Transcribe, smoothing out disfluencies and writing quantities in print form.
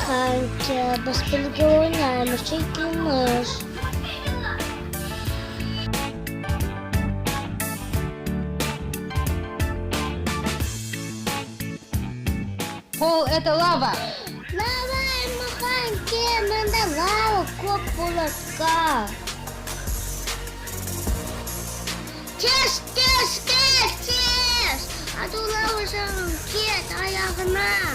kanka. Biz birlikte oynarmış, çekilmiş. Пол это лава. Lava mı kanki? Bende lava kop bulaşka. Kes. Hadi lava sen kes ayağına.